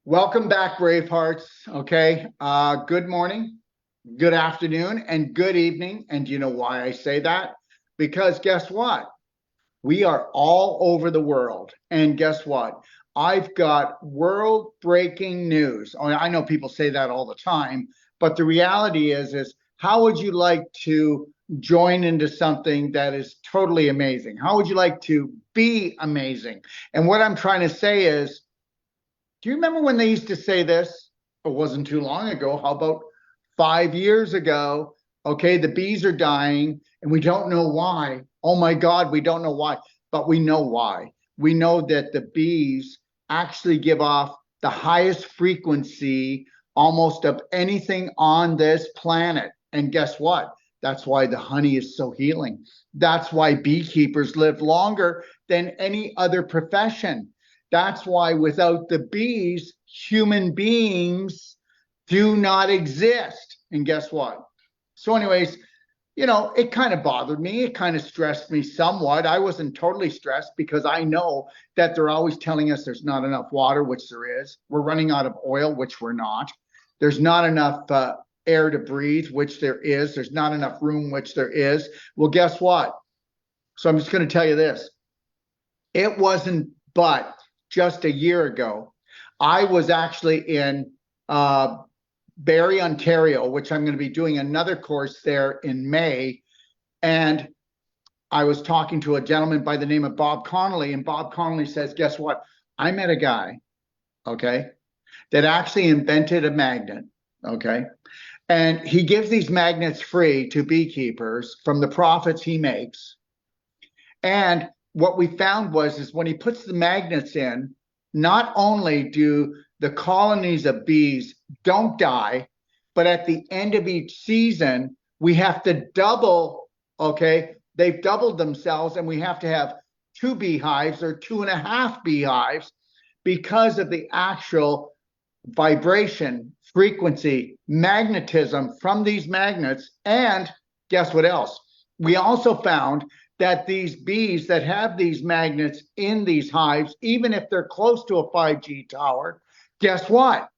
Welcome back, Bravehearts. Okay. Good morning, good afternoon, and good evening. And do you know why I say that? Because guess what? We are all over the world. And guess what? I've got world breaking news. I know people say that all the time, but the reality is how would you like to join into something that is totally amazing? How would you like to be amazing? And what I'm trying to say is, do you remember when they used to say this? It wasn't too long ago. How about 5 years ago? Okay, the bees are dying and we don't know why. Oh my God, we don't know why, but we know why. We know that the bees actually give off the highest frequency almost of anything on this planet. And guess what? That's why the honey is so healing. That's why beekeepers live longer than any other profession. That's why without the bees, human beings do not exist. And guess what? So, anyways, it kind of bothered me. It kind of stressed me somewhat. I wasn't totally stressed because I know that they're always telling us there's not enough water, which there is. We're running out of oil, which we're not. There's not enough air to breathe, which there is. There's not enough room, which there is. Well, guess what? So I'm just going to tell you this. It wasn't but just a year ago. I was actually in Barrie, Ontario, which I'm going to be doing another course there in May. And I was talking to a gentleman by the name of Bob Connolly, and Bob Connolly says, guess what? I met a guy, okay, that actually invented a magnet, okay? And he gives these magnets free to beekeepers from the profits he makes. And what we found is when he puts the magnets in, not only do the colonies of bees don't die, but at the end of each season, we have to double, okay? They've doubled themselves and we have to have 2 beehives or 2.5 beehives because of the actual vibration, frequency, magnetism from these magnets. And guess what else? We also found that these bees that have these magnets in these hives, even if they're close to a 5G tower, guess what?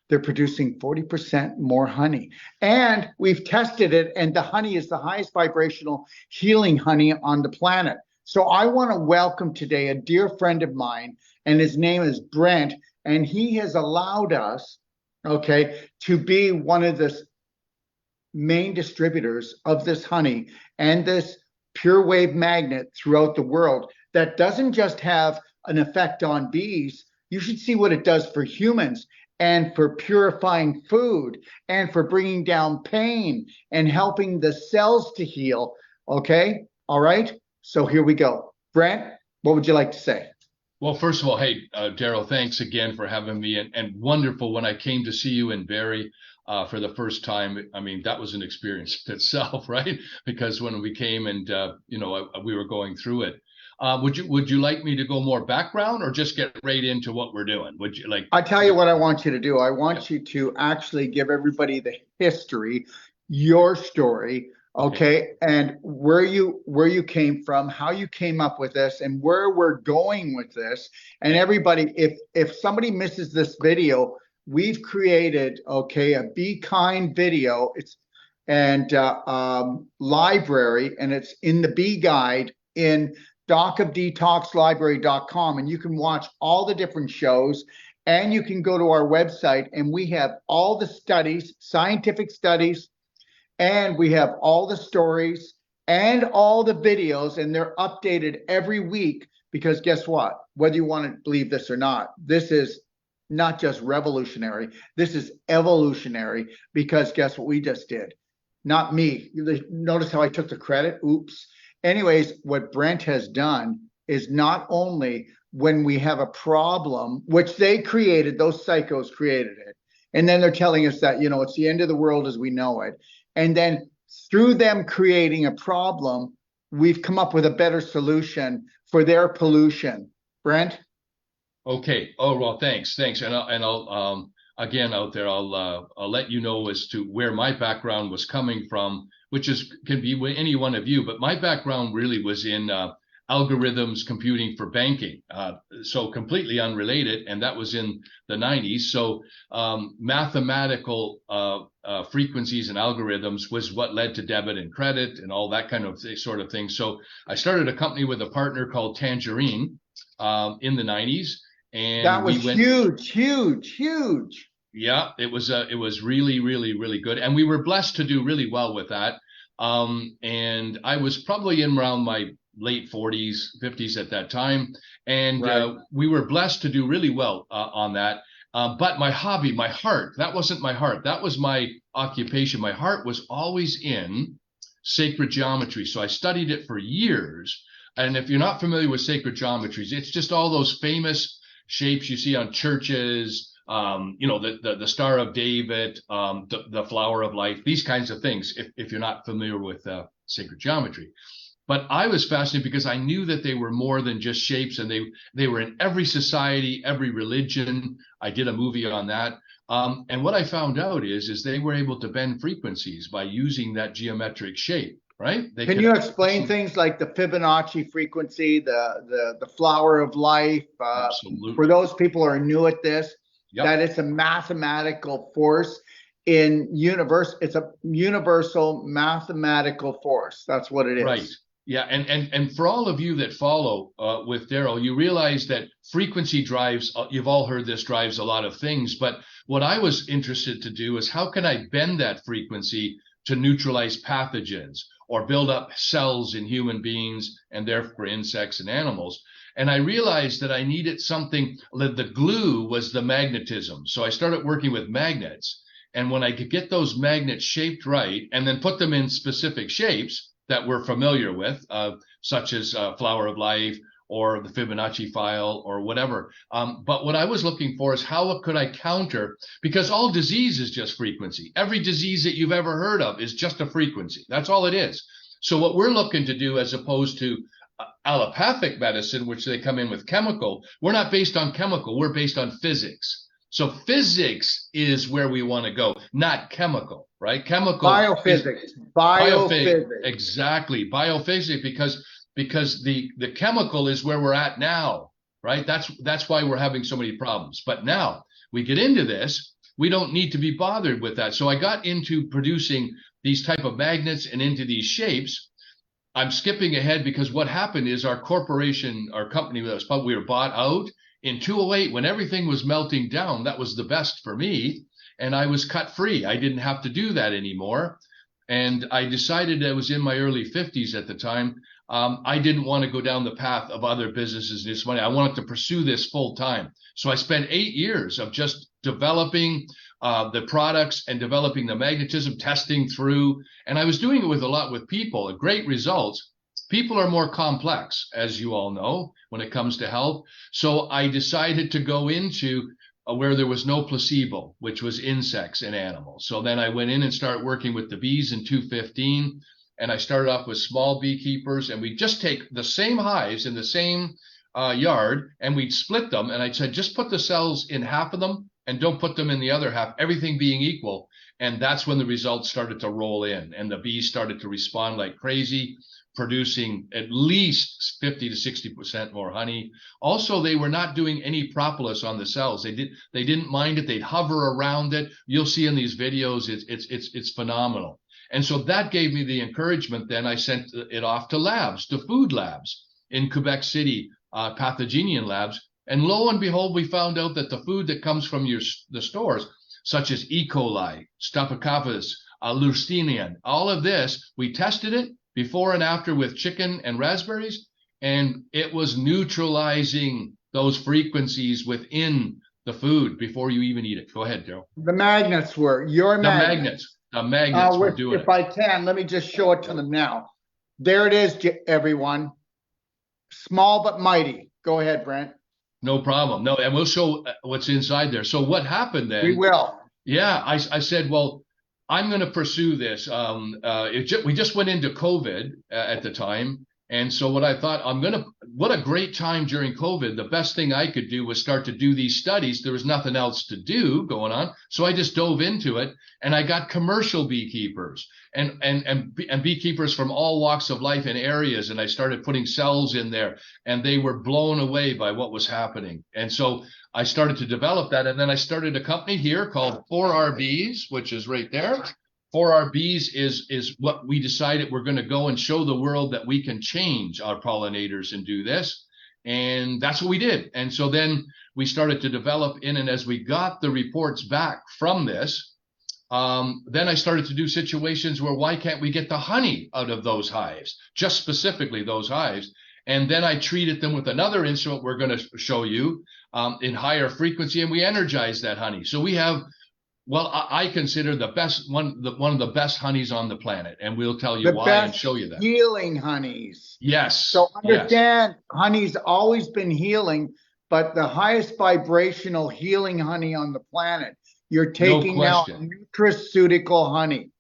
They're producing 40% more honey. And we've tested it, and the honey is the highest vibrational healing honey on the planet. So I want to welcome today a dear friend of mine, and his name is Brent, and he has allowed us, okay, to be one of the main distributors of this honey and this pure wave magnet throughout the world that doesn't just have an effect on bees. You should see what it does for humans and for purifying food and for bringing down pain and helping the cells to heal. Okay. All right. So here we go. Brent, what would you like to say? Well, first of all, hey, Daryl, thanks again for having me, and wonderful when I came to see you in Barrie for the first time. I mean, that was an experience itself, right? Because when we came and we were going through it. Would you like me to go more background or just get right into what we're doing? Would you like? I tell you what I want you to do. I want you to actually give everybody the history, your story, okay, and where you came from, how you came up with this, and where we're going with this. And everybody, if somebody misses this video, we've created, okay, a Be Kind video. It's and library, and it's in the Bee Guide in docofdetoxlibrary.com, and you can watch all the different shows, and you can go to our website, and we have all the studies, scientific studies, and we have all the stories and all the videos, and they're updated every week. Because guess what? Whether you want to believe this or not, this is not just revolutionary, this is evolutionary. Because guess what we just did? Not me. Notice how I took the credit? Oops. Anyways, what Brent has done is not only when we have a problem, which they created, those psychos created it, and then they're telling us that, it's the end of the world as we know it. And then through them creating a problem, we've come up with a better solution for their pollution. Brent? Okay. Oh, well, thanks. And I'll again out there, I'll let you know as to where my background was coming from, which can be any one of you. But my background really was in algorithms computing for banking. So completely unrelated, and that was in the 90s. So mathematical frequencies and algorithms was what led to debit and credit and all that kind of sort of thing. So I started a company with a partner called Tangerine in the 90s. And that was huge, huge, huge. Yeah, it was really, really, really good. And we were blessed to do really well with that. And I was probably in around my late 40s, 50s at that time. And we were blessed to do really well on that. But my hobby, my heart, that wasn't my heart. That was my occupation. My heart was always in sacred geometry. So I studied it for years. And if you're not familiar with sacred geometries, it's just all those famous shapes you see on churches, the Star of David, the Flower of Life, these kinds of things, if you're not familiar with sacred geometry. But I was fascinated because I knew that they were more than just shapes, and they were in every society, every religion. I did a movie on that. And what I found out is they were able to bend frequencies by using that geometric shape, right? Can you explain things like the Fibonacci frequency, the Flower of Life? Absolutely. For those people who are new at this, Yep. that it's a mathematical force it's a universal mathematical force. That's what it is. Right. Yeah. And for all of you that follow with Daryl, you realize that frequency drives, you've all heard this, drives a lot of things. But what I was interested to do is how can I bend that frequency to neutralize pathogens or build up cells in human beings and therefore insects and animals? And I realized that I needed something, the glue was the magnetism. So I started working with magnets. And when I could get those magnets shaped right and then put them in specific shapes that we're familiar with, such as Flower of Life or the Fibonacci file or whatever. But what I was looking for is how could I counter, because all disease is just frequency. Every disease that you've ever heard of is just a frequency. That's all it is. So what we're looking to do, as opposed to allopathic medicine, which they come in with chemical, we're not based on chemical, we're based on physics. So physics is where we want to go, not chemical, right? Chemical biophysics. Exactly, biophysics, because the chemical is where we're at now, right? That's why we're having so many problems. But now we get into this, we don't need to be bothered with that. So I got into producing these type of magnets and into these shapes. I'm skipping ahead because what happened is our corporation, our company, we were bought out in 2008 when everything was melting down. That was the best for me. And I was cut free. I didn't have to do that anymore. And I decided, I was in my early 50s at the time. I didn't want to go down the path of other businesses and this money. I wanted to pursue this full time. So I spent 8 years of just developing the products and developing the magnetism, testing through. And I was doing it with a lot with people, great results. People are more complex, as you all know, when it comes to health. So I decided to go into where there was no placebo, which was insects and animals. So then I went in and started working with the bees in 2015. And I started off with small beekeepers, and we'd just take the same hives in the same yard, and we'd split them. And I said, just put the cells in half of them and don't put them in the other half, everything being equal. And that's when the results started to roll in, and the bees started to respond like crazy, producing at least 50 to 60% more honey. Also, they were not doing any propolis on the cells. They didn't mind it. They'd hover around it. You'll see in these videos, it's phenomenal. And so that gave me the encouragement. Then I sent it off to labs, to food labs in Quebec City, Pathogenian labs. And lo and behold, we found out that the food that comes from the stores, such as E. coli, Staphylococcus, Yersinia, all of this, we tested it before and after with chicken and raspberries, and it was neutralizing those frequencies within the food before you even eat it. Go ahead, Daryl. The magnets were your magnets. The magnets were doing it. If I can, let me just show it to them now. There it is, everyone. Small but mighty. Go ahead, Brent. No problem. No, and we'll show what's inside there. So what happened then? We will. Yeah, I said, well, I'm going to pursue this. We just went into COVID at the time. And so what I thought, what a great time during COVID. The best thing I could do was start to do these studies. There was nothing else to do going on. So I just dove into it, and I got commercial beekeepers and beekeepers from all walks of life and areas. And I started putting cells in there, and they were blown away by what was happening. And so I started to develop that. And then I started a company here called 4RBs, which is right there. 4RBs is what we decided we're going to go and show the world that we can change our pollinators and do this. And that's what we did. And so then we started to develop in, and as we got the reports back from this, then I started to do situations where why can't we get the honey out of those hives, just specifically those hives? And then I treated them with another instrument we're going to show you in higher frequency, and we energize that honey. So we have, well, I consider the best one of the best honeys on the planet, and we'll tell you why and show you that. Healing honeys. Yes. So understand, honey's always been healing, but the highest vibrational healing honey on the planet. You're taking now nutraceutical honey.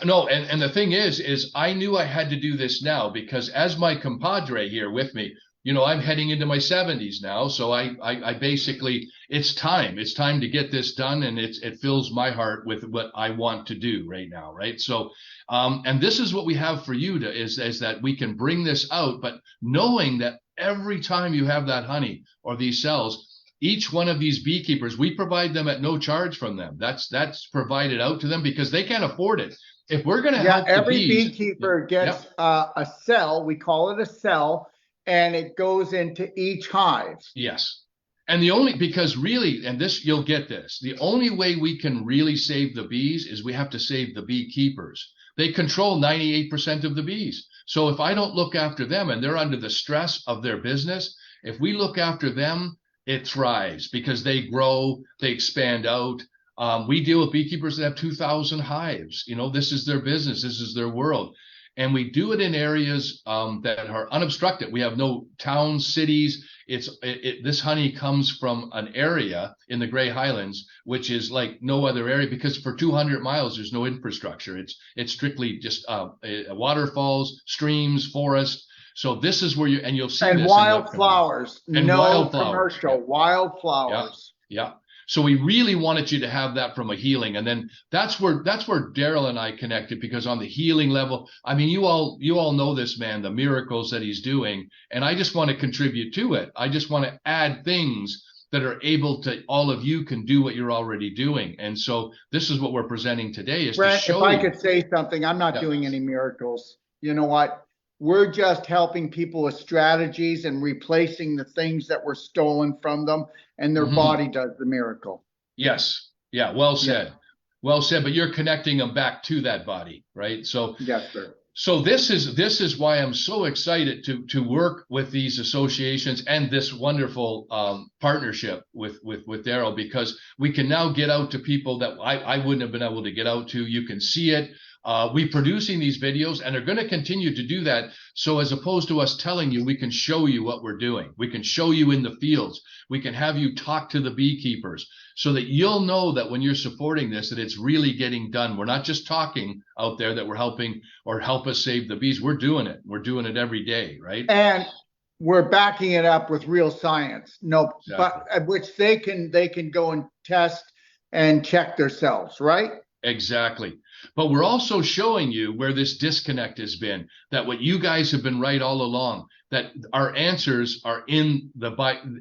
No, and the thing is I knew I had to do this now, because as my compadre here with me, you know, I'm heading into my 70s now. So I basically, it's time to get this done. And it fills my heart with what I want to do right now. Right. So, and this is what we have for you is that we can bring this out, but knowing that every time you have that honey or these cells, each one of these beekeepers, we provide them at no charge from them. That's provided out to them because they can't afford it. If we're going to help every beekeeper gets a cell, we call it a cell, and it goes into each hive. Yes. And because really, and this, you'll get this, the only way we can really save the bees is we have to save the beekeepers. They control 98% of the bees. So if I don't look after them and they're under the stress of their business, if we look after them, it thrives because they grow, they expand out. We deal with beekeepers that have 2,000 hives. You know, this is their business. This is their world. And we do it in areas that are unobstructed. We have no towns, cities. This honey comes from an area in the Grey Highlands, which is like no other area, because for 200 miles, there's no infrastructure. It's strictly just waterfalls, streams, forest. So this is where you'll see and this. Wildflowers, and no wildflowers. Commercial, wildflowers. Yeah. So we really wanted you to have that from a healing. And then that's where Daryl and I connected, because on the healing level, I mean, you all know this man, the miracles that he's doing. And I just want to contribute to it. I just want to add things that are able to, all of you can do what you're already doing. And so this is what we're presenting today, is Brent, to show if I could say something, I'm not doing any miracles. You know what? We're just helping people with strategies and replacing the things that were stolen from them, and their body does the miracle. Yes. Yeah. Well said. Yeah. Well said. But you're connecting them back to that body, right? So yes, sir. So this is why I'm so excited to work with these associations and this wonderful partnership with Daryl, because we can now get out to people that I wouldn't have been able to get out to. You can see it. We're producing these videos, and they're going to continue to do that. So as opposed to us telling you, we can show you what we're doing. We can show you in the fields. We can have you talk to the beekeepers so that you'll know that when you're supporting this, that it's really getting done. We're not just talking out there that we're helping or help us save the bees. We're doing it. We're doing it every day, right? And we're backing it up with real science. No, exactly. But which they can go and test and check themselves, right? Exactly. But we're also showing you where this disconnect has been, that what you guys have been right all along, that our answers are in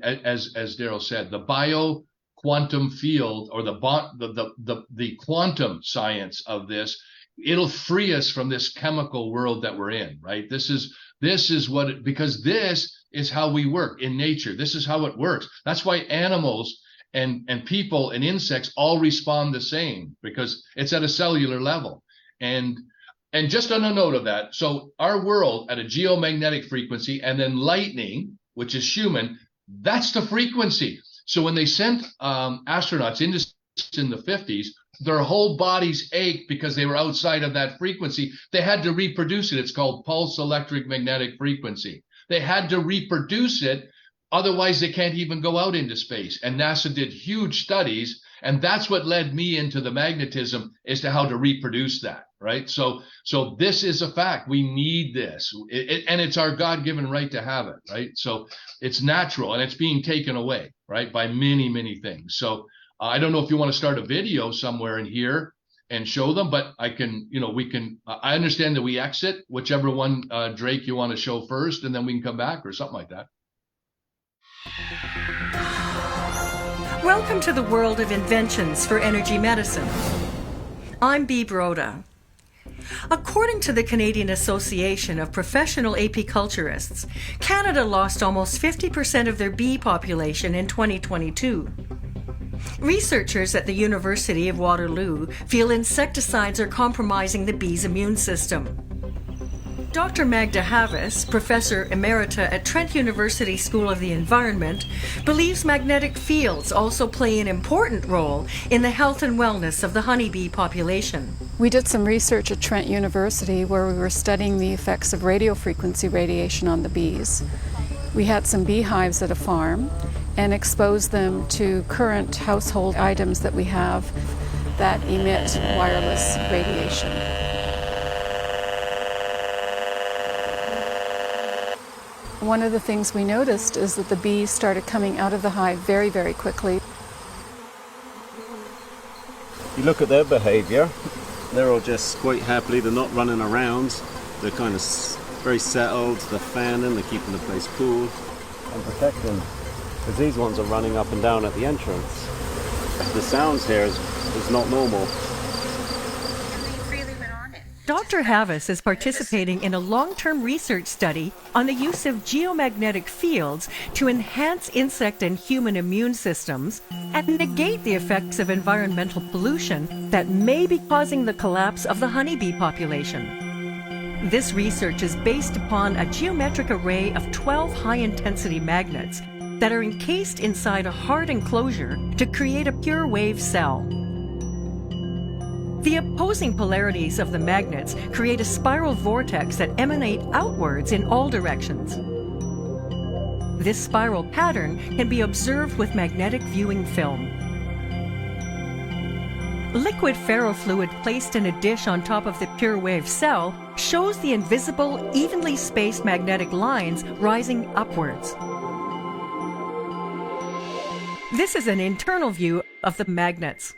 as Daryl said, the bio quantum field, or the quantum science of this. It'll free us from this chemical world that we're in, right? This is what because this is how we work in nature. This is how it works. That's why animals and people and insects all respond the same, because it's at a cellular level. And just on a note of that, so our world at a geomagnetic frequency, and then lightning, which is human, that's the frequency. So when they sent astronauts in the 50s, their whole bodies ached because they were outside of that frequency. They had to reproduce it. It's called pulse electric magnetic frequency. They had to reproduce it. Otherwise, they can't even go out into space. And NASA did huge studies. And that's what led me into the magnetism, as to how to reproduce that. right? So this is a fact. We need this, and it's our God-given right to have it, right? So it's natural, and it's being taken away, right, by many things. So I don't know if you want to start a video somewhere in here and show them, but I can, we can. I understand that we exit whichever one, Drake, you want to show first, and then we can come back or something like that. Welcome to the world of inventions for energy medicine. I'm Bea Broda. According to the Canadian Association of Professional Apiculturists, Canada lost almost 50% of their bee population in 2022. Researchers at the University of Waterloo feel insecticides are compromising the bee's immune system. Dr. Magda Havas, Professor Emerita at Trent University School of the Environment, believes magnetic fields also play an important role in the health and wellness of the honeybee population. We did some research at Trent University where we were studying the effects of radiofrequency radiation on the bees. We had some beehives at a farm and exposed them to current household items that we have that emit wireless radiation. One of the things we noticed is that the bees started coming out of the hive very, very quickly. You look at their behavior, they're all just quite happily, they're not running around, they're kind of very settled, they're fanning, they're keeping the place cool and protecting, because these ones are running up and down at the entrance. The sounds here is not normal. Dr. Havas is participating in a long-term research study on the use of geomagnetic fields to enhance insect and human immune systems and negate the effects of environmental pollution that may be causing the collapse of the honeybee population. This research is based upon a geometric array of 12 high-intensity magnets that are encased inside a hard enclosure to create a pure wave cell. The opposing polarities of the magnets create a spiral vortex that emanate outwards in all directions. This spiral pattern can be observed with magnetic viewing film. Liquid ferrofluid placed in a dish on top of the pure wave cell shows the invisible, evenly spaced magnetic lines rising upwards. This is an internal view of the magnets.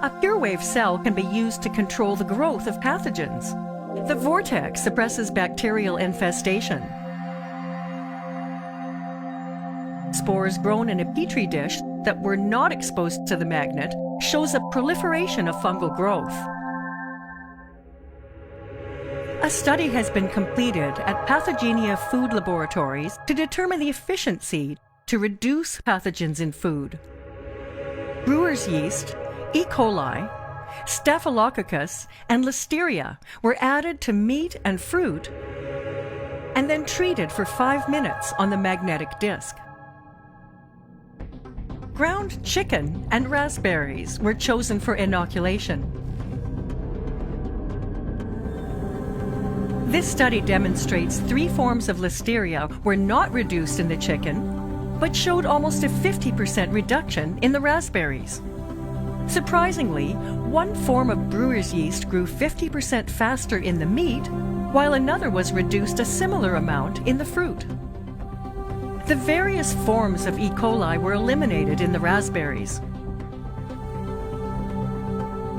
A pure wave cell can be used to control the growth of pathogens. The vortex suppresses bacterial infestation. Spores grown in a petri dish that were not exposed to the magnet shows a proliferation of fungal growth. A study has been completed at Pathogenia Food Laboratories to determine the efficiency to reduce pathogens in food. Brewer's yeast, E. coli, Staphylococcus, and Listeria were added to meat and fruit and then treated for 5 minutes on the magnetic disc. Ground chicken and raspberries were chosen for inoculation. This study demonstrates 3 forms of Listeria were not reduced in the chicken, but showed almost a 50% reduction in the raspberries. Surprisingly, one form of brewer's yeast grew 50% faster in the meat, while another was reduced a similar amount in the fruit. The various forms of E. coli were eliminated in the raspberries.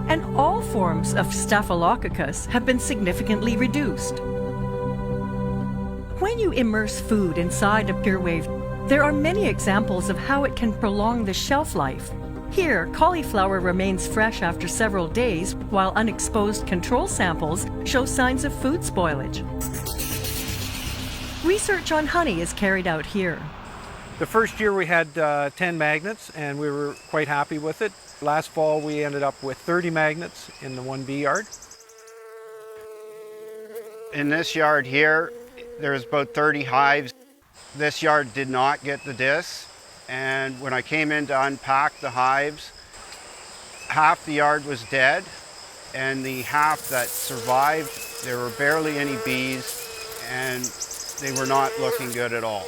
And all forms of Staphylococcus have been significantly reduced. When you immerse food inside a pure wave, there are many examples of how it can prolong the shelf life. Here, cauliflower remains fresh after several days, while unexposed control samples show signs of food spoilage. Research on honey is carried out here. The first year we had 10 magnets and we were quite happy with it. Last fall we ended up with 30 magnets in the one bee yard. In this yard here, there's about 30 hives. This yard did not get the discs. And when I came in to unpack the hives, half the yard was dead, and the half that survived, there were barely any bees, and they were not looking good at all.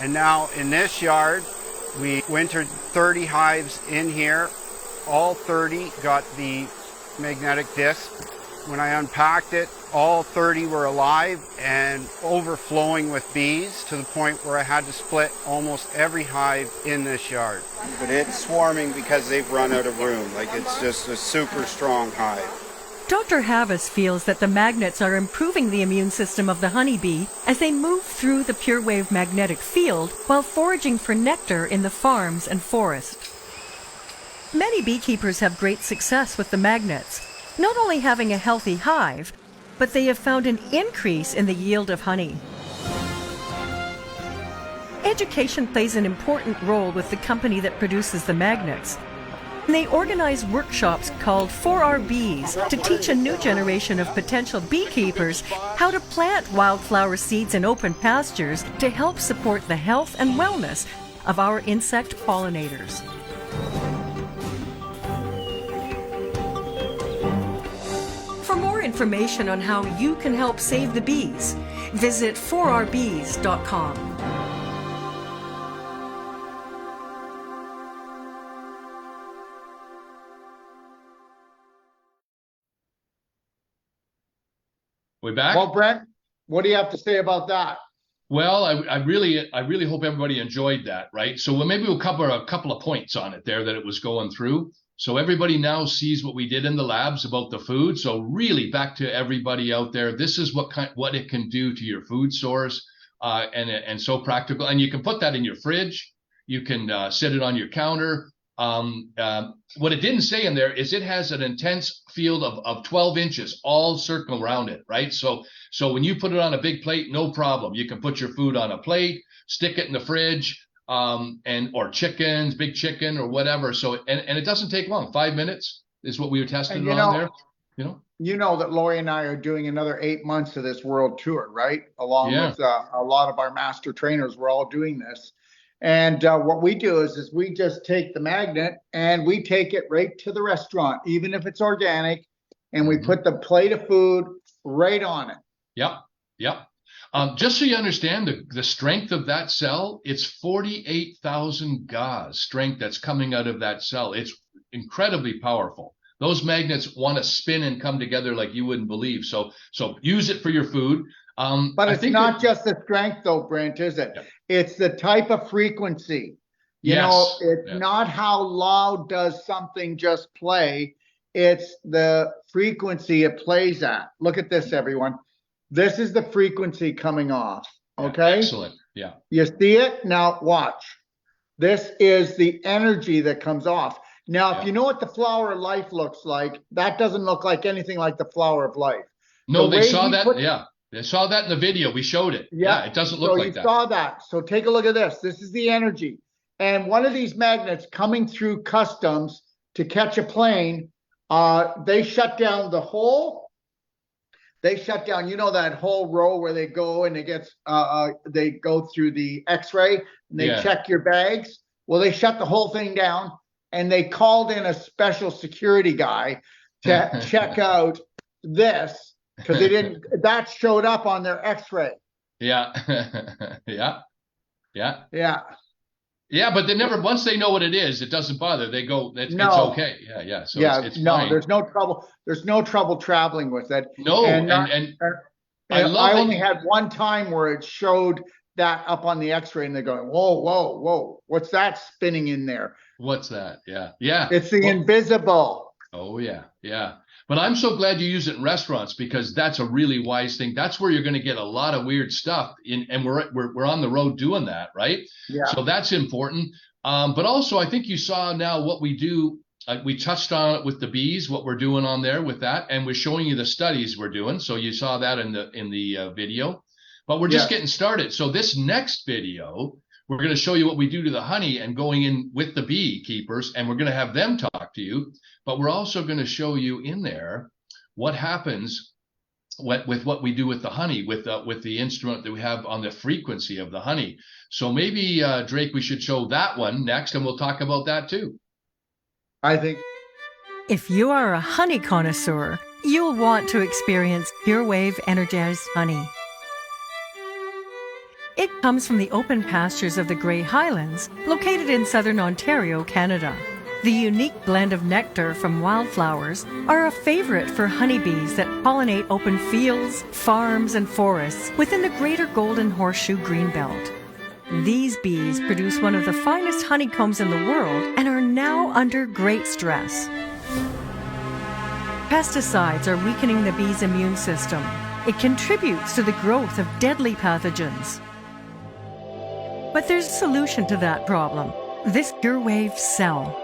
And now in this yard, We wintered 30 hives in here. All 30 got the magnetic disc. When I unpacked it, all 30 were alive and overflowing with bees to the point where I had to split almost every hive in this yard. But it's swarming because they've run out of room. Like, it's just a super strong hive. Dr. Havas feels that the magnets are improving the immune system of the honeybee as they move through the pure wave magnetic field while foraging for nectar in the farms and forest. Many beekeepers have great success with the magnets, not only having a healthy hive, but they have found an increase in the yield of honey. Education plays an important role with the company that produces the magnets. They organize workshops called 4R Bees to teach a new generation of potential beekeepers how to plant wildflower seeds in open pastures to help support the health and wellness of our insect pollinators. For more information on how you can help save the bees, visit 4rbees.com. We back? Well, Brent, what do you have to say about that? Well, I really hope everybody enjoyed that, right? So maybe we'll cover a couple of points on it there that it was going through. So everybody now sees what we did in the labs about the food. So really, back to everybody out there, this is what it can do to your food source, and so practical. And you can put that in your fridge. You can set it on your counter. What it didn't say in there is it has an intense field of 12 inches all circle around it, right? So when you put it on a big plate, no problem. You can put your food on a plate, stick it in the fridge, or chickens, big chicken or whatever. So, and it doesn't take long. 5 minutes is what we were testing it on there, you know? You know that Lori and I are doing another 8 months of this world tour, right? Along with a lot of our master trainers, we're all doing this. And what we do is we just take the magnet and we take it right to the restaurant, even if it's organic, and we put the plate of food right on it. Yep. Just so you understand the strength of that cell, it's 48,000 Gauss strength that's coming out of that cell. It's incredibly powerful. Those magnets want to spin and come together like you wouldn't believe. So use it for your food. But it's not just the strength though, Brent, is it? Yeah. It's the type of frequency. You know, it's not how loud does something just play. It's the frequency it plays at. Look at this, everyone. This is the frequency coming off. Okay. Excellent. Yeah. You see it? Now watch. This is the energy that comes off. Now, if you know what the flower of life looks like, that doesn't look like anything like the flower of life. No, they saw that. They saw that in the video. We showed it. Yeah, it doesn't look like that. So you saw that. So take a look at this. This is the energy. And one of these magnets coming through customs to catch a plane, they shut down the whole. They shut down, you know, that whole row where they go and they go through the X-ray and they check your bags. Well, they shut the whole thing down and they called in a special security guy to check out this. Because they didn't, that showed up on their X-ray. Yeah, but they never, once they know what it is, it doesn't bother. They go, it's okay. Yeah. So it's fine. There's no trouble. There's no trouble traveling with it. No, and I only had one time where it showed that up on the X-ray and they're going, whoa, what's that spinning in there? What's that? Yeah. It's the invisible. Oh yeah. But I'm so glad you use it in restaurants because that's a really wise thing. That's where you're going to get a lot of weird stuff and we're on the road doing that, right? Yeah. So that's important. But also I think you saw now what we do. We touched on it with the bees, what we're doing on there with that, and we're showing you the studies we're doing. So you saw that in the video. But we're just getting started. So this next video, we're going to show you what we do to the honey and going in with the beekeepers, and we're going to have them talk to you. But we're also going to show you in there what happens with what we do with the honey, with the instrument that we have on the frequency of the honey. So maybe, Drake, we should show that one next, and we'll talk about that too. I think. If you are a honey connoisseur, you'll want to experience Pure Wave Energized Honey. It comes from the open pastures of the Grey Highlands, located in southern Ontario, Canada. The unique blend of nectar from wildflowers are a favorite for honeybees that pollinate open fields, farms, and forests within the Greater Golden Horseshoe Greenbelt. These bees produce one of the finest honeycombs in the world and are now under great stress. Pesticides are weakening the bee's immune system. It contributes to the growth of deadly pathogens. But there's a solution to that problem: this PureWave cell.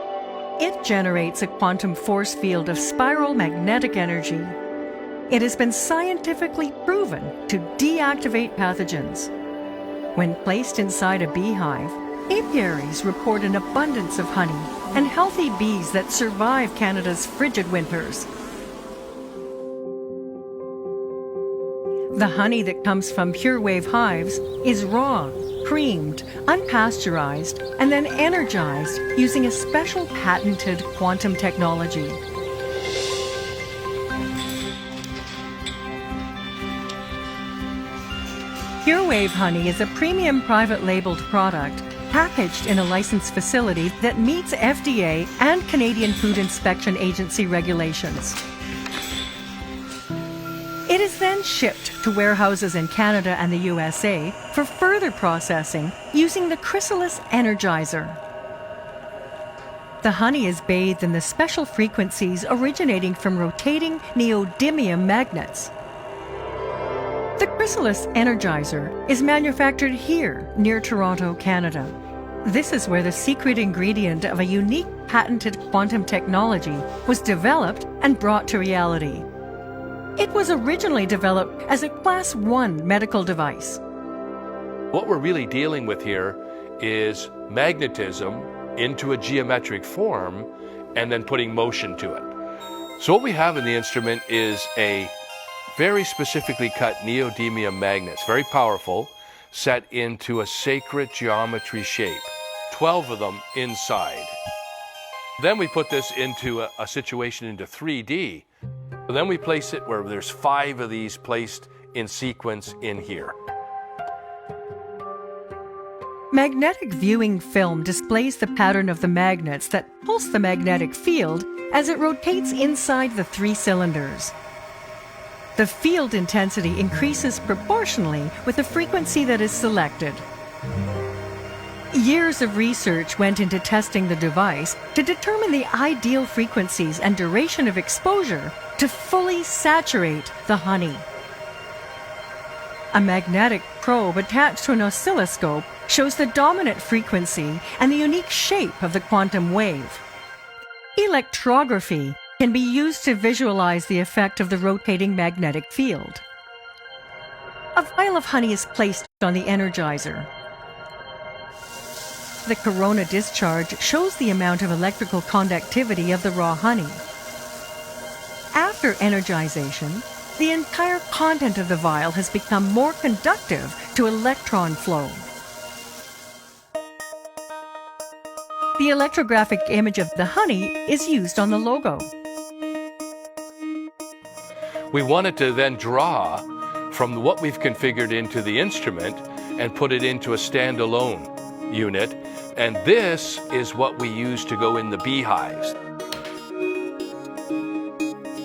It generates a quantum force field of spiral magnetic energy. It has been scientifically proven to deactivate pathogens. When placed inside a beehive, apiaries report an abundance of honey and healthy bees that survive Canada's frigid winters. The honey that comes from PureWave hives is raw, creamed, unpasteurized, and then energized using a special patented quantum technology. PureWave honey is a premium private labeled product packaged in a licensed facility that meets FDA and Canadian Food Inspection Agency regulations. It is then shipped to warehouses in Canada and the USA for further processing using the Chrysalis Energizer. The honey is bathed in the special frequencies originating from rotating neodymium magnets. The Chrysalis Energizer is manufactured here near Toronto, Canada. This is where the secret ingredient of a unique patented quantum technology was developed and brought to reality. It was originally developed as a Class 1 medical device. What we're really dealing with here is magnetism into a geometric form and then putting motion to it. So what we have in the instrument is a very specifically cut neodymium magnets, very powerful, set into a sacred geometry shape, 12 of them inside. Then we put this into a situation into 3D. Then we place it where there's 5 of these placed in sequence in here. Magnetic viewing film displays the pattern of the magnets that pulse the magnetic field as it rotates inside the 3 cylinders. The field intensity increases proportionally with the frequency that is selected. Years of research went into testing the device to determine the ideal frequencies and duration of exposure to fully saturate the honey. A magnetic probe attached to an oscilloscope shows the dominant frequency and the unique shape of the quantum wave. Electrography can be used to visualize the effect of the rotating magnetic field. A vial of honey is placed on the energizer. The corona discharge shows the amount of electrical conductivity of the raw honey. After energization, the entire content of the vial has become more conductive to electron flow. The electrographic image of the honey is used on the logo. We wanted to then draw from what we've configured into the instrument and put it into a standalone unit, and this is what we use to go in the beehives.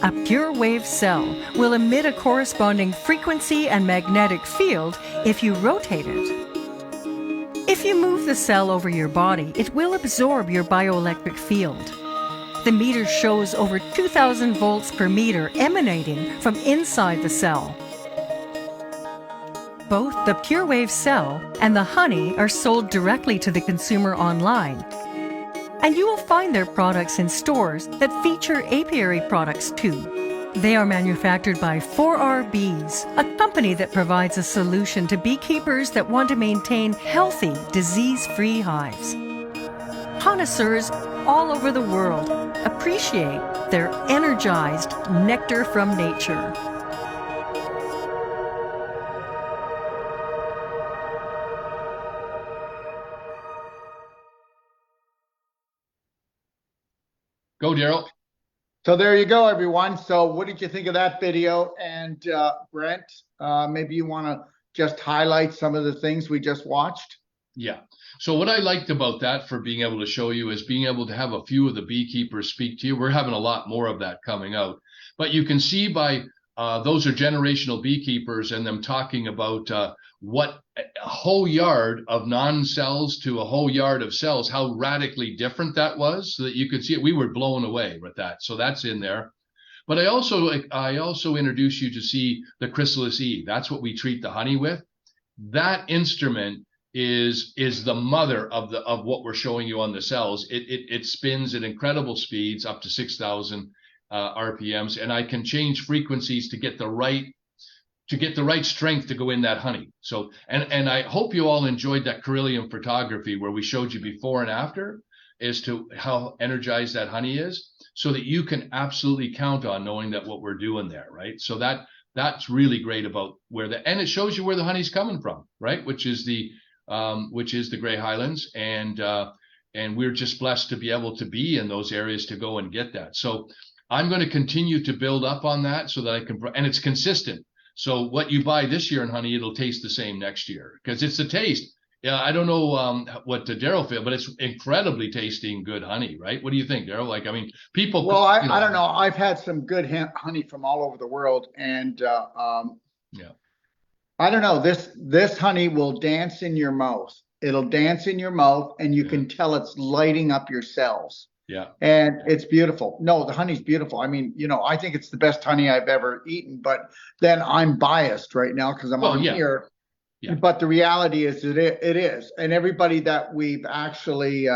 A PureWave cell will emit a corresponding frequency and magnetic field if you rotate it. If you move the cell over your body, it will absorb your bioelectric field. The meter shows over 2,000 volts per meter emanating from inside the cell. Both the PureWave cell and the honey are sold directly to the consumer online. And you will find their products in stores that feature apiary products too. They are manufactured by 4R Bees, a company that provides a solution to beekeepers that want to maintain healthy, disease-free hives. Connoisseurs all over the world appreciate their energized nectar from nature. Go, Daryl. So there you go, everyone. So what did you think of that video? And Brent, maybe you want to just highlight some of the things we just watched? Yeah. So what I liked about that for being able to show you is being able to have a few of the beekeepers speak to you. We're having a lot more of that coming out, but you can see by those are generational beekeepers and them talking about what a whole yard of non-cells to a whole yard of cells, how radically different that was, so that you could see it. We were blown away with that. So that's in there. But I also introduce you to see the chrysalis E. That's what we treat the honey with. That instrument is the mother of what we're showing you on the cells. It spins at incredible speeds, up to 6,000 RPMs, and I can change frequencies to get the right strength to go in that honey. So and I hope you all enjoyed that Coryllium photography where we showed you before and after as to how energized that honey is, so that you can absolutely count on knowing that what we're doing there, right? So that's really great about and it shows you where the honey's coming from, right? Which is the Grey Highlands, and we're just blessed to be able to be in those areas to go and get that. So I'm going to continue to build up on that so that I can, and it's consistent. So what you buy this year in honey, it'll taste the same next year, because it's the taste. Yeah, I don't know what Daryl feel, but it's incredibly tasting good honey, right? What do you think, Daryl? Like, I mean, people. Well, I don't know. I've had some good honey from all over the world, and yeah. I don't know. This honey will dance in your mouth. It'll dance in your mouth, and you can tell it's lighting up your cells. Yeah. And it's beautiful. No, the honey's beautiful. I mean, I think it's the best honey I've ever eaten, but then I'm biased right now because I'm on here. Yeah. But the reality is that it is. And everybody that we've actually,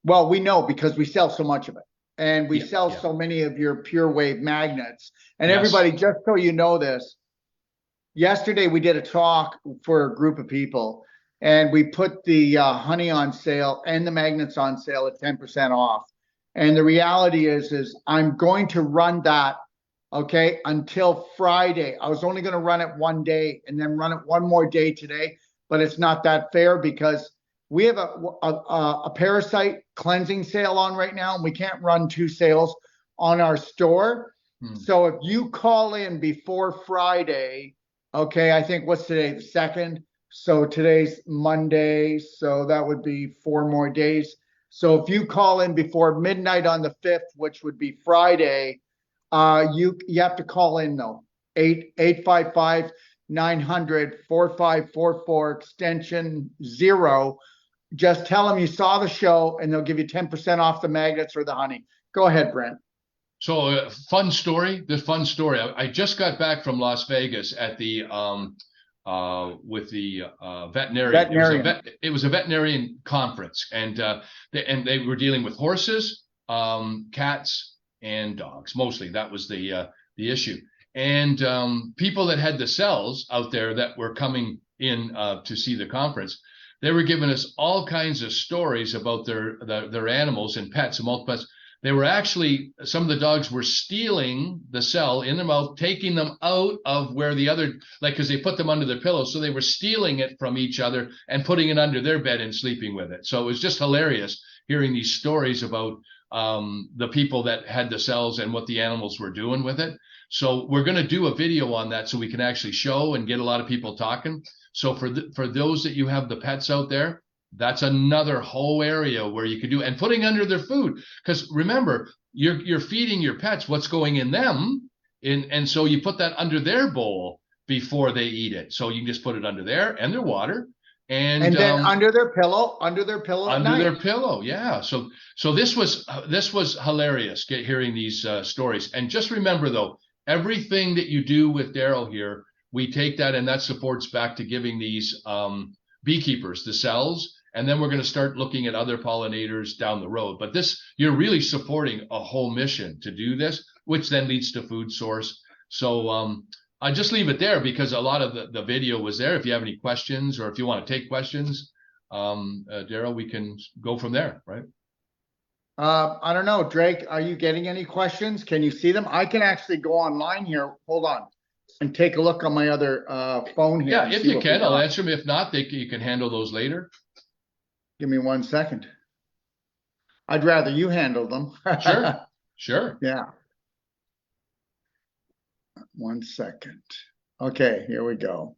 we know because we sell so much of it. And we sell so many of your Pure Wave magnets. And everybody, just so you know this, yesterday we did a talk for a group of people, and we put the honey on sale and the magnets on sale at 10% off. And the reality is I'm going to run that, okay, until Friday. I was only going to run it one day and then run it one more day today, but it's not that fair because we have a parasite cleansing sale on right now, and we can't run two sales on our store. So if you call in before Friday, okay, I think what's today, the 2nd? So today's Monday, so that would be 4 more days. So if you call in before midnight on the 5th, which would be Friday, you have to call in though, 855-900-4544 extension 0. Just tell them you saw the show and they'll give you 10% off the magnets or the honey. Go ahead, Brent. So fun story. I just got back from Las Vegas at the with the veterinarian. It was a veterinarian conference, and they were dealing with horses, cats, and dogs. Mostly that was the issue. And people that had the cells out there that were coming in to see the conference, they were giving us all kinds of stories about their animals and pets and multiple pets. They were actually, some of the dogs were stealing the cell in their mouth, taking them out of where the other, because they put them under their pillows. So they were stealing it from each other and putting it under their bed and sleeping with it. So it was just hilarious hearing these stories about the people that had the cells and what the animals were doing with it. So we're going to do a video on that so we can actually show and get a lot of people talking. So for those that you have the pets out there, that's another whole area where you could do, and putting under their food, because remember, you're feeding your pets what's going in them, and so you put that under their bowl before they eat it. So you can just put it under there and their water, and then under their pillow, yeah. So this was hilarious hearing these stories. And just remember though, everything that you do with Daryl here, we take that and that supports back to giving these beekeepers the cells. And then we're going to start looking at other pollinators down the road. But you're really supporting a whole mission to do this, which then leads to food source. So I just leave it there because a lot of the video was there. If you have any questions or if you want to take questions, Daryl, we can go from there, right? I don't know, Drake, are you getting any questions? Can you see them? I can actually go online here. Hold on. And take a look on my other phone here. Yeah, if you can, I'll answer them. If not, you can handle those later. Give me 1 second. I'd rather you handle them. Sure. Yeah. 1 second. Okay, here we go.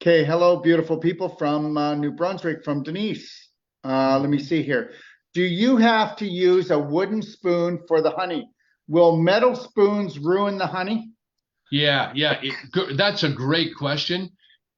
Okay, hello, beautiful people from New Brunswick, from Denise. Let me see here. Do you have to use a wooden spoon for the honey? Will metal spoons ruin the honey? Yeah, that's a great question.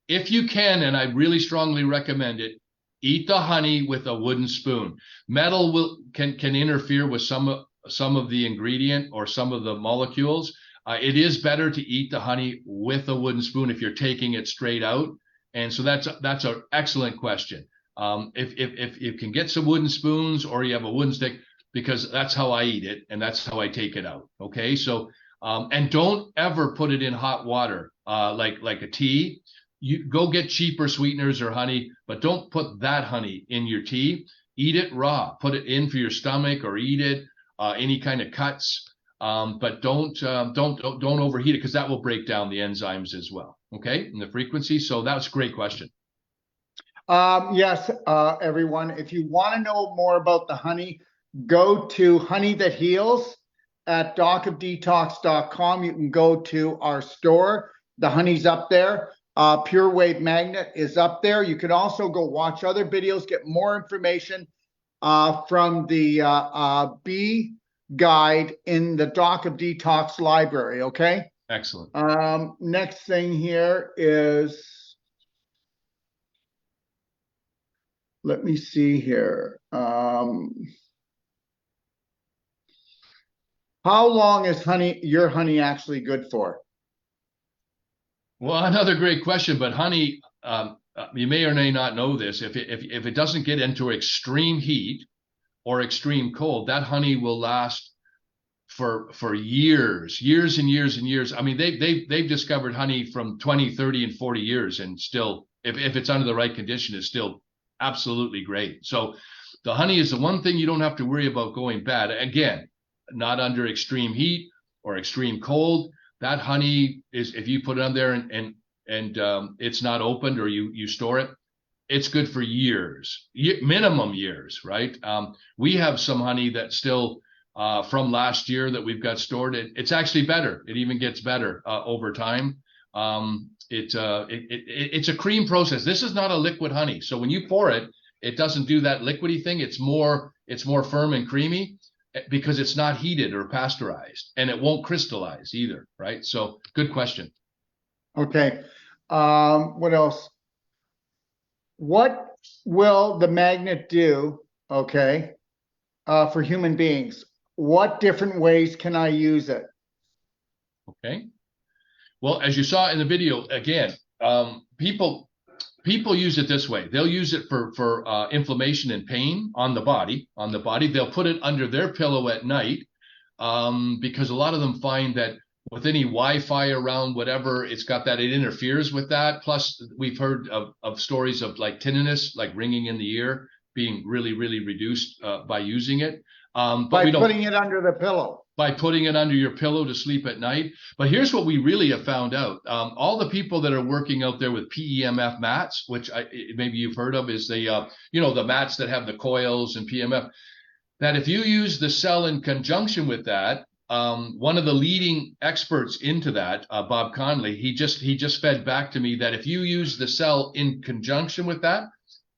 If you can, and I really strongly recommend it, eat the honey with a wooden spoon. Metal can interfere with some of the ingredient or some of the molecules. It is better to eat the honey with a wooden spoon if you're taking it straight out. And so that's an excellent question. If you can get some wooden spoons or you have a wooden stick, because that's how I eat it and that's how I take it out. Okay, so and don't ever put it in hot water like a tea. You go get cheaper sweeteners or honey, but don't put that honey in your tea. Eat it raw. Put it in for your stomach or eat it. Any kind of cuts. But don't overheat it, because that will break down the enzymes as well. Okay, and the frequency. So that's a great question. Yes, everyone. If you want to know more about the honey, go to Honey That Heals at docofdetox.com. You can go to our store. The honey's up there. Pure Wave Magnet is up there. You can also go watch other videos, get more information from the bee guide in the Doc of Detox library. Okay. Excellent. Next thing here is, let me see here. How long is your honey actually good for? Well, another great question, but honey, you may or may not know this. If it doesn't get into extreme heat or extreme cold, that honey will last for years and years and years. I mean, they've discovered honey from 20, 30, and 40 years, and still, if it's under the right condition, is still absolutely great. So the honey is the one thing you don't have to worry about going bad. Again, not under extreme heat or extreme cold. That honey is, if you put it on there and it's not opened or you store it, it's good for years, minimum years, right? We have some honey that's still from last year that we've got stored. It's actually better. It even gets better over time. It's a cream process. This is not a liquid honey. So when you pour it, it doesn't do that liquidy thing. It's more firm and creamy because it's not heated or pasteurized, and it won't crystallize either, right? So good question. Okay. What else? What will the magnet do, okay, for human beings? What different ways can I use it? Okay. Well, as you saw in the video, again, people use it this way. They'll use it for inflammation and pain on the body. They'll put it under their pillow at night because a lot of them find that with any Wi-Fi around, whatever, it's got that, it interferes with that. Plus, we've heard of stories of like tinnitus, like ringing in the ear, being really, really reduced by using it. But by putting it under the pillow. By putting it under your pillow to sleep at night. But here's what we really have found out. All the people that are working out there with PEMF mats, which maybe you've heard of, is the mats that have the coils and PEMF, that if you use the cell in conjunction with that, one of the leading experts into that, Bob Conley, he just fed back to me that if you use the cell in conjunction with that,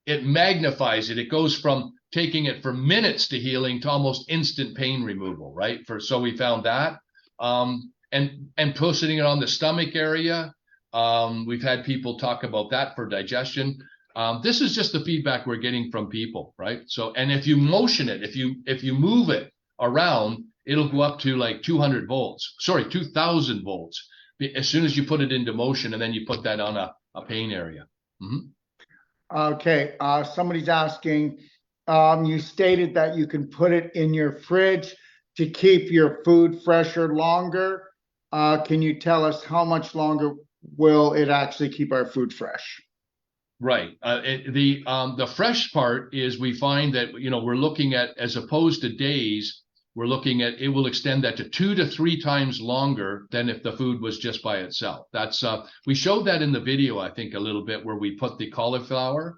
it magnifies it. It goes from taking it for minutes to healing to almost instant pain removal, right? So we found that, and putting it on the stomach area. We've had people talk about that for digestion. This is just the feedback we're getting from people, right? So, and if you motion it, if you move it around, it'll go up to like 200 volts. Sorry, 2000 volts. As soon as you put it into motion, and then you put that on a pain area. Mm-hmm. Okay, somebody's asking, you stated that you can put it in your fridge to keep your food fresher longer. Can you tell us how much longer will it actually keep our food fresh? Right. The fresh part is we find that, we're looking at, as opposed to days, we're looking at, it will extend that to 2 to 3 times longer than if the food was just by itself. That's we showed that in the video, I think, a little bit, where we put the cauliflower,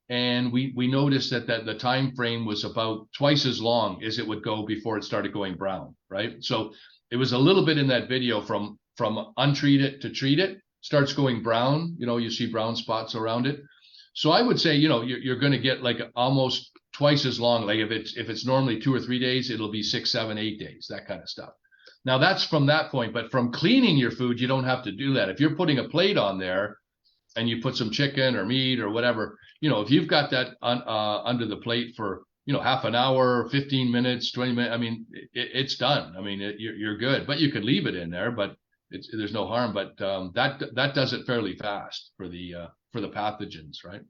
and we noticed that the time frame was about twice as long as it would go before it started going brown, right? So it was a little bit in that video from from untreated to treated starts going brown. You see brown spots around it. So I would say, you're going to get like almost twice as long. Like if it's normally 2 or 3 days, it'll be 6, 7, 8 days, that kind of stuff. Now that's from that point, but from cleaning your food, you don't have to do that. If you're putting a plate on there and you put some chicken or meat or whatever, if you've got that under the plate for, half an hour, 15 minutes, 20 minutes, I mean, it's done. I mean, you're good, but you could leave it in there, but there's no harm. But that does it fairly fast for the pathogens, right?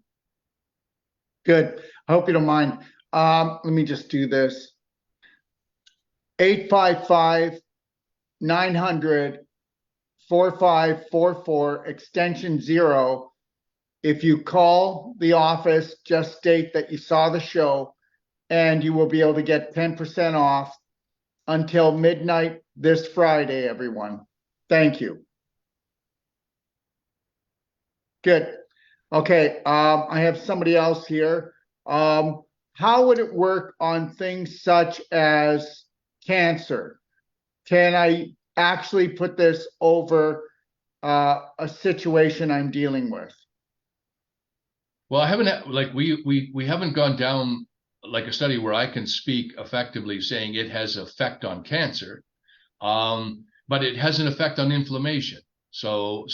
Good. I hope you don't mind. Let me just do this. 855-900-4544, extension 0. If you call the office, just state that you saw the show, and you will be able to get 10% off until midnight this Friday, everyone. Thank you. Good. Okay, I have somebody else here. How would it work on things such as cancer? Can I actually put this over a situation I'm dealing with? Well, I haven't we haven't gone down like a study where I can speak effectively saying it has effect on cancer, but it has an effect on inflammation. So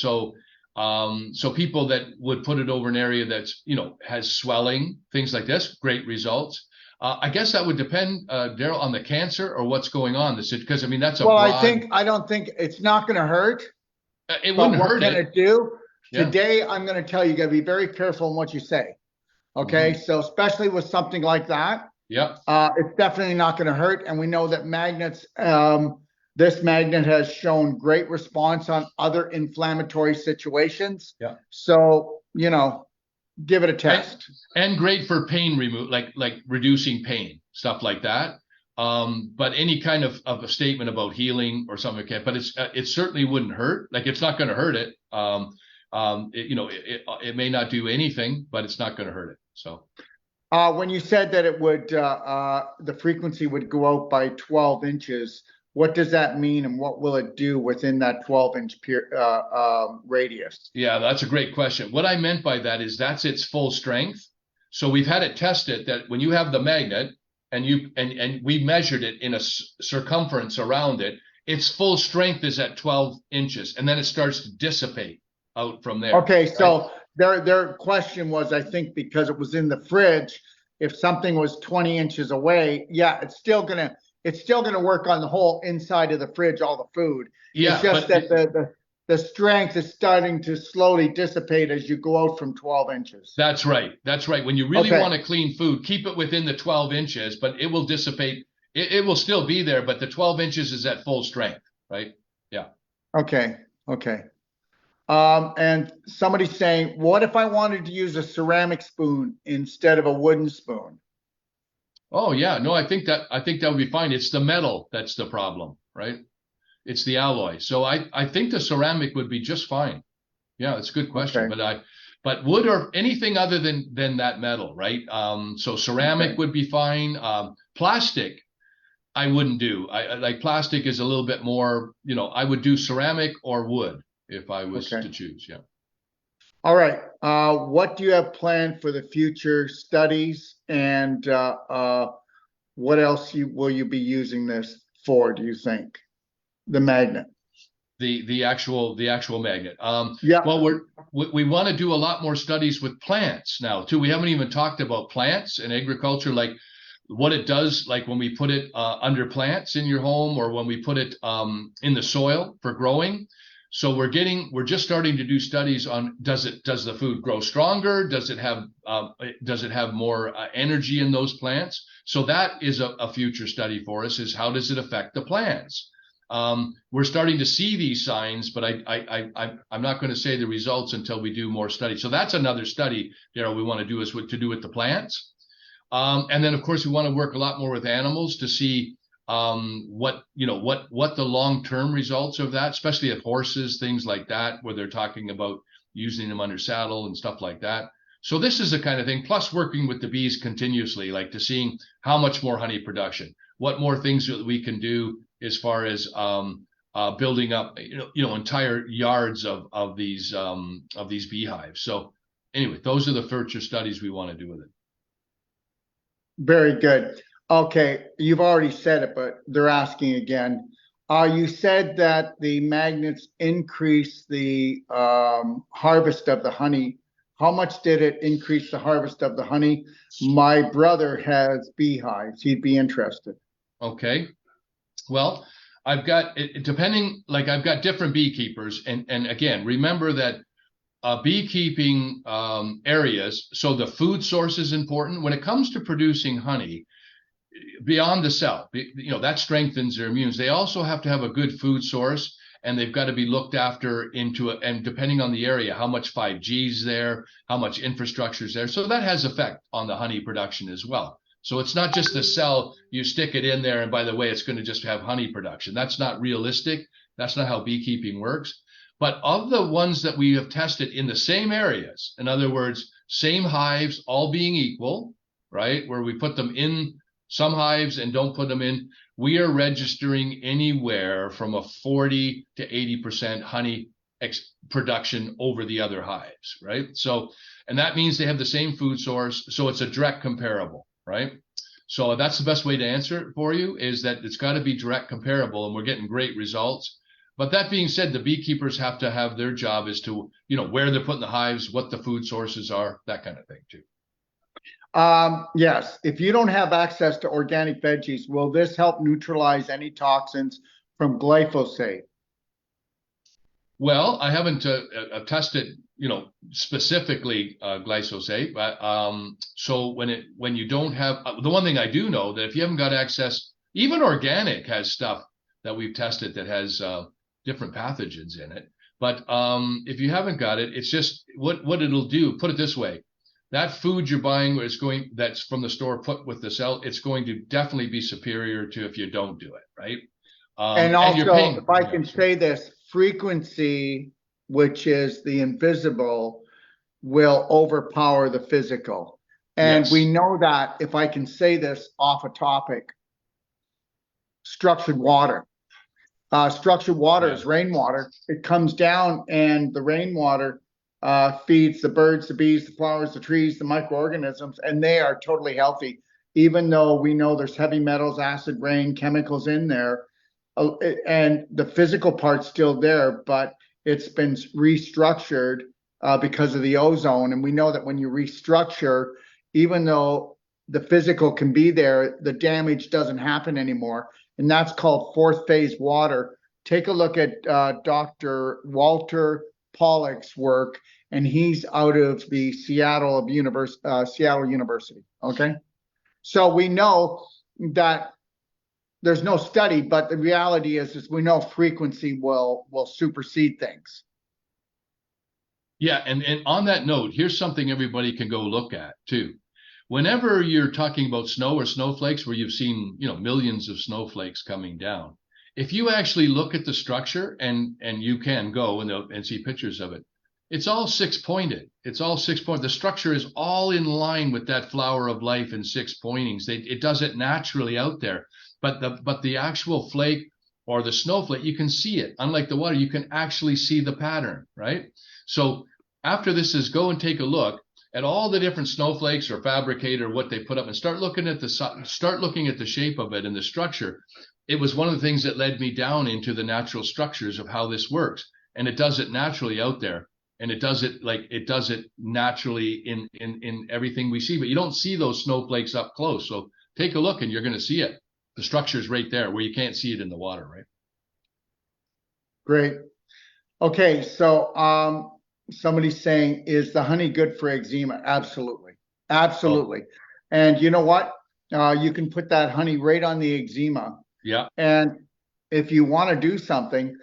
people that would put it over an area that's, has swelling, things like this, great results. I guess that would depend, Daryl, on the cancer or what's going on. Because I mean, that's a well, broad... I don't think it's not going to hurt. It wouldn't hurt. What can it do? Yeah. Today, I'm going to tell you, you got to be very careful in what you say. Okay. Mm-hmm. So especially with something like that, yeah, it's definitely not going to hurt. And we know that magnets, this magnet has shown great response on other inflammatory situations. Yeah. So, give it a test. And great for pain remove, like reducing pain, stuff like that. But any kind of a statement about healing or something like that, but it certainly wouldn't hurt. Like it's not going to hurt it. It may not do anything, but it's not going to hurt it. So. When you said that it would, the frequency would go out by 12 inches, what does that mean, and what will it do within that 12-inch radius? Yeah, that's a great question. What I meant by that is that's its full strength. So we've had it tested that when you have the magnet and we measured it in a circumference around it, its full strength is at 12 inches, and then it starts to dissipate out from there. Okay, right? So their question was, I think, because it was in the fridge, if something was 20 inches away, yeah, it's still gonna work on the whole inside of the fridge, all the food. Yeah, it's just that the strength is starting to slowly dissipate as you go out from 12 inches. That's right. When you really want to clean food, keep it within the 12 inches, but it will dissipate. It will still be there, but the 12 inches is at full strength, right? Yeah. Okay. And somebody's saying, what if I wanted to use a ceramic spoon instead of a wooden spoon? Oh yeah, no, I think that would be fine. It's the metal that's the problem, right? It's the alloy. So I think the ceramic would be just fine. Yeah, it's a good question. Okay. But wood or anything other than that metal, right? So ceramic would be fine. Plastic, I wouldn't do. I like plastic is a little bit more, I would do ceramic or wood if I was to choose. Yeah. All right. What do you have planned for the future studies, and what else will you be using this for, do you think? The magnet. The actual magnet. Yeah. Well, we want to do a lot more studies with plants now too. We haven't even talked about plants and agriculture, like what it does, like when we put it under plants in your home, or when we put it in the soil for growing. So we're just starting to do studies on does the food grow stronger? Does it have more energy in those plants? So that is a future study for us, is how does it affect the plants? We're starting to see these signs, but I'm not going to say the results until we do more studies. So that's another study, Daryl, we want to do, is what to do with the plants. And then of course we want to work a lot more with animals to see what the long-term results of that, especially of horses, things like that, where they're talking about using them under saddle and stuff like that. So this is the kind of thing, plus working with the bees continuously, like to seeing how much more honey production, what more things that we can do as far as building up, entire yards of these beehives. So anyway, those are the future studies we want to do with it. Very good. Okay, you've already said it, but they're asking again. You said that the magnets increase the harvest of the honey. How much did it increase the harvest of the honey? My brother has beehives. He'd be interested. Okay. Well, I've got I've got different beekeepers, and again, remember that beekeeping areas. So the food source is important when it comes to producing honey. Beyond the cell, that strengthens their immunes. They also have to have a good food source, and they've got to be looked after into it. And depending on the area, how much 5G is there, how much infrastructure is there. So that has effect on the honey production as well. So it's not just the cell, you stick it in there, and by the way, it's going to just have honey production. That's not realistic. That's not how beekeeping works. But of the ones that we have tested in the same areas, in other words, same hives, all being equal, right, where we put them in some hives and don't put them in, we are registering anywhere from a 40 to 80% honey production over the other hives, right? So, and that means they have the same food source. So it's a direct comparable, right? So that's the best way to answer it for you, is that it's got to be direct comparable, and we're getting great results. But that being said, the beekeepers have to have their job as to, where they're putting the hives, what the food sources are, that kind of thing too. Yes, if you don't have access to organic veggies, will this help neutralize any toxins from glyphosate? Well, I haven't tested, specifically glyphosate, but so when you don't have, the one thing I do know that if you haven't got access, even organic has stuff that we've tested that has different pathogens in it. But if you haven't got it, it's just what it'll do. Put it this way. That food you're buying that's from the store put with the cell, it's going to definitely be superior to if you don't do it, right? And also, if I can say this, frequency, which is the invisible, will overpower the physical. And we know that, if I can say this off a topic, structured water. Structured water is rainwater. It comes down, and the rainwater feeds the birds, the bees, the flowers, the trees, the microorganisms, and they are totally healthy. Even though we know there's heavy metals, acid rain, chemicals in there, and the physical part's still there, but it's been restructured because of the ozone. And we know that when you restructure, even though the physical can be there, the damage doesn't happen anymore. And that's called fourth phase water. Take a look at Dr. Walter Pollack's work, and he's out of the Seattle University. Okay, so we know that there's no study, but the reality is we know frequency will supersede things. Yeah, and on that note, here's something everybody can go look at too. Whenever you're talking about snow or snowflakes, where you've seen millions of snowflakes coming down, if you actually look at the structure, and you can go and see pictures of it, it's all six-pointed. It's all six-pointed. The structure is all in line with that flower of life and six pointings. It does it naturally out there. But the actual flake or the snowflake, you can see it. Unlike the water, you can actually see the pattern, right? So after this is go and take a look at all the different snowflakes or fabricate or what they put up, and start looking at the shape of it and the structure. It was one of the things that led me down into the natural structures of how this works. And it does it naturally out there. And it does it naturally in everything we see, but you don't see those snowflakes up close. So take a look and you're going to see it. The structure is right there where you can't see it in the water, right? Great. Okay, so somebody's saying, is the honey good for eczema? Absolutely. Absolutely. Oh. And you know what? You can put that honey right on the eczema. Yeah. And if you want to do something,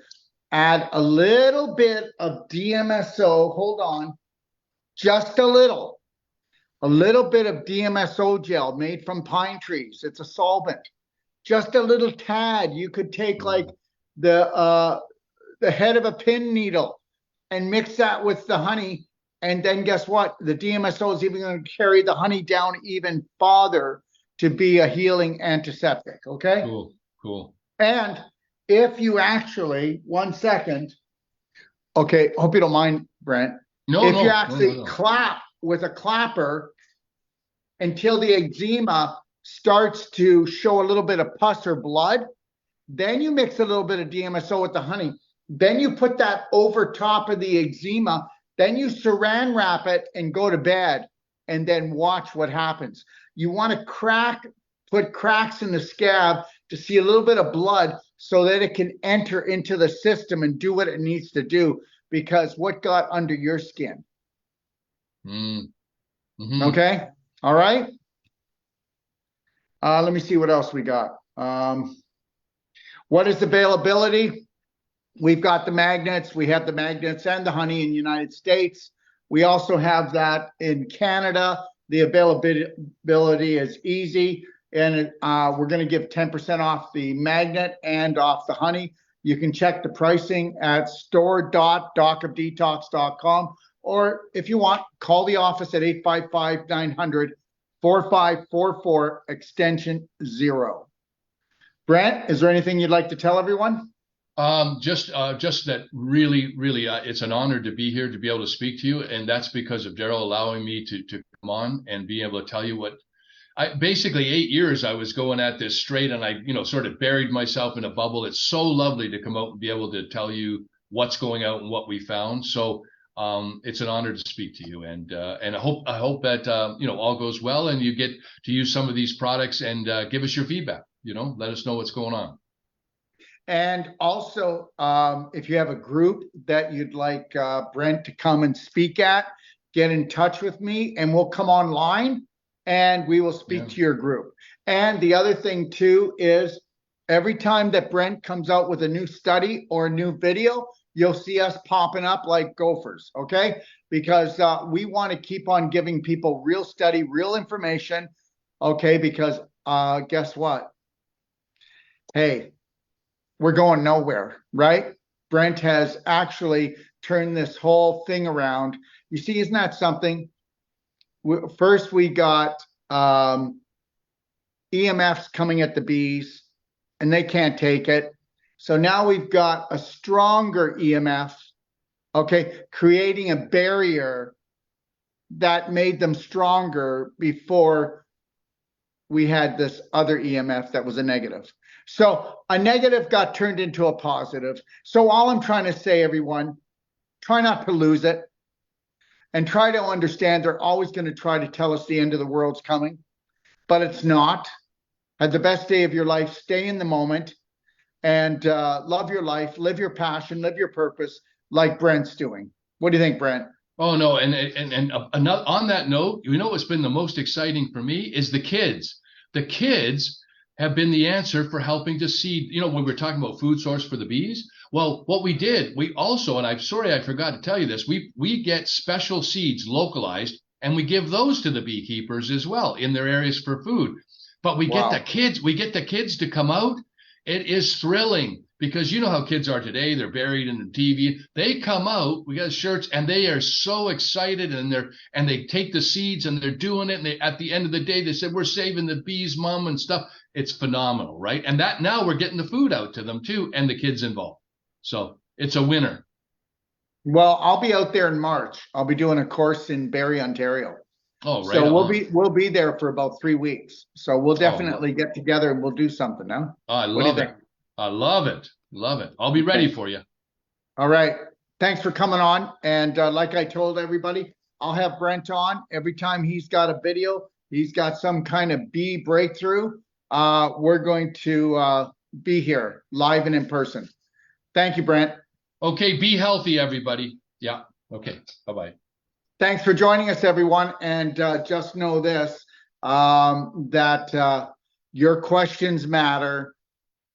add a little bit of DMSO. Hold on. Just a little bit of DMSO gel made from pine trees. It's a solvent. Just a little tad. You could take like the head of a pin needle and mix that with the honey. And then guess what? The DMSO is even going to carry the honey down even farther to be a healing antiseptic. Okay. Cool. And if you actually, 1 second, okay, hope you don't mind, Brent. No, If no, you no, actually no, no. clap with a clapper until the eczema starts to show a little bit of pus or blood, then you mix a little bit of DMSO with the honey. Then you put that over top of the eczema. Then you saran wrap it and go to bed, and then watch what happens. You want to put cracks in the scab to see a little bit of blood so that it can enter into the system and do what it needs to do, because what got under your skin. Okay. All right. Let me see what else we got. What is availability? We've got the magnets. We have the magnets and the honey in the United States. We also have that in Canada. The availability is easy, and we're going to give 10% off the magnet and off the honey. You can check the pricing at store.docofdetox.com, or if you want, call the office at 855-900-4544 extension 0. Brent, is there anything you'd like to tell everyone? Just that really, it's an honor to be here, to be able to speak to you. And that's because of Daryl allowing me to come on and be able to tell you what basically 8 years I was going at this straight, and I, sort of buried myself in a bubble. It's so lovely to come out and be able to tell you what's going out and what we found. So, it's an honor to speak to you, and I hope that, all goes well and you get to use some of these products and, give us your feedback, let us know what's going on. And also, if you have a group that you'd like Brent to come and speak at, get in touch with me and we'll come online and we will speak to your group. And the other thing too is every time that Brent comes out with a new study or a new video, you'll see us popping up like gophers, okay? Because we want to keep on giving people real study, real information, okay? Because guess what? Hey, we're going nowhere, right? Brent has actually turned this whole thing around. You see, isn't that something? First, we got EMFs coming at the bees, and they can't take it. So now we've got a stronger EMF, okay, creating a barrier that made them stronger before we had this other EMF that was a negative. So a negative got turned into a positive. So all I'm trying to say, everyone, try not to lose it and try to understand they're always going to try to tell us the end of the world's coming, but it's not. Have the best day of your life. Stay in the moment and love your life, live your passion, live your purpose like Brent's doing. What do you think, Brent? Oh, no. And another, on that note, what's been the most exciting for me is the kids. The kids have been the answer for helping to seed, when we're talking about food source for the bees. Well, what we did, we also, and I'm sorry I forgot to tell you this, we get special seeds localized and we give those to the beekeepers as well in their areas for food. But we get the kids to come out. It is thrilling because you know how kids are today. They're buried in the TV. They come out, we got shirts, and they are so excited, and they take the seeds and they're doing it. And at the end of the day, they said, we're saving the bees, mom, and stuff. It's phenomenal, right? And that now we're getting the food out to them too, and the kids involved. So it's a winner. Well, I'll be out there in March. I'll be doing a course in Barrie, Ontario. Oh, right. So we'll be there for about 3 weeks. So we'll definitely get together and we'll do something now. Oh, I love it. I love it. Love it. I'll be ready for you. All right. Thanks for coming on. And like I told everybody, I'll have Brent on every time he's got a video. He's got some kind of bee breakthrough. We're going to be here live and in person. Thank you, Brent. Okay. Be healthy, everybody. Yeah. Okay. Bye-bye. Thanks for joining us, everyone. And just know this, that your questions matter.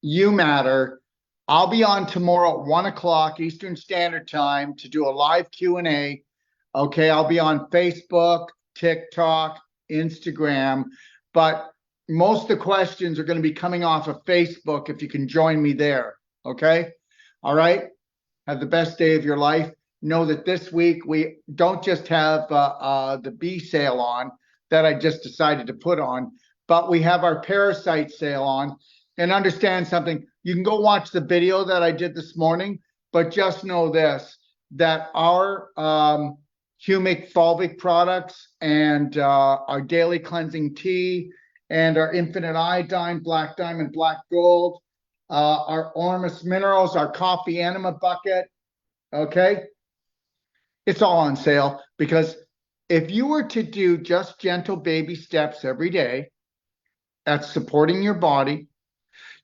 You matter. I'll be on tomorrow at 1 o'clock Eastern Standard Time to do a live Q&A. Okay, I'll be on Facebook, TikTok, Instagram, but most of the questions are going to be coming off of Facebook if you can join me there. Okay, all right. Have the best day of your life. Know that this week we don't just have the bee sale on that I just decided to put on, but we have our parasite sale on. and understand something. You can go watch the video that I did this morning, but just know this, that our humic fulvic products and our daily cleansing tea and our infinite iodine, black diamond, black gold, our Ormus minerals, our coffee enema bucket, okay? It's all on sale, because if you were to do just gentle baby steps every day at supporting your body,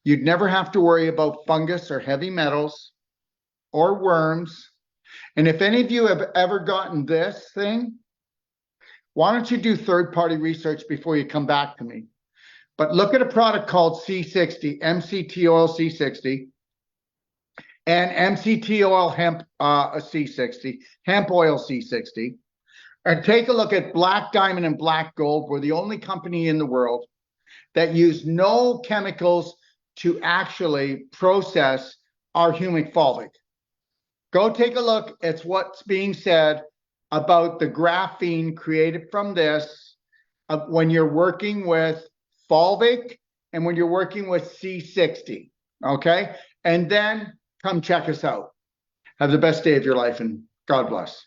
you'd never have to worry about fungus or heavy metals or worms. And if any of you have ever gotten this thing, why don't you do third-party research before you come back to me? But look at a product called C60, MCT oil C60, and MCT oil hemp C60, hemp oil C60, and take a look at Black Diamond and Black Gold. We're the only company in the world that use no chemicals to actually process our humic fulvic. Go take a look at what's being said about the graphene created from this when you're working with fulvic and when you're working with C60, okay? And then come check us out. Have the best day of your life, and God bless.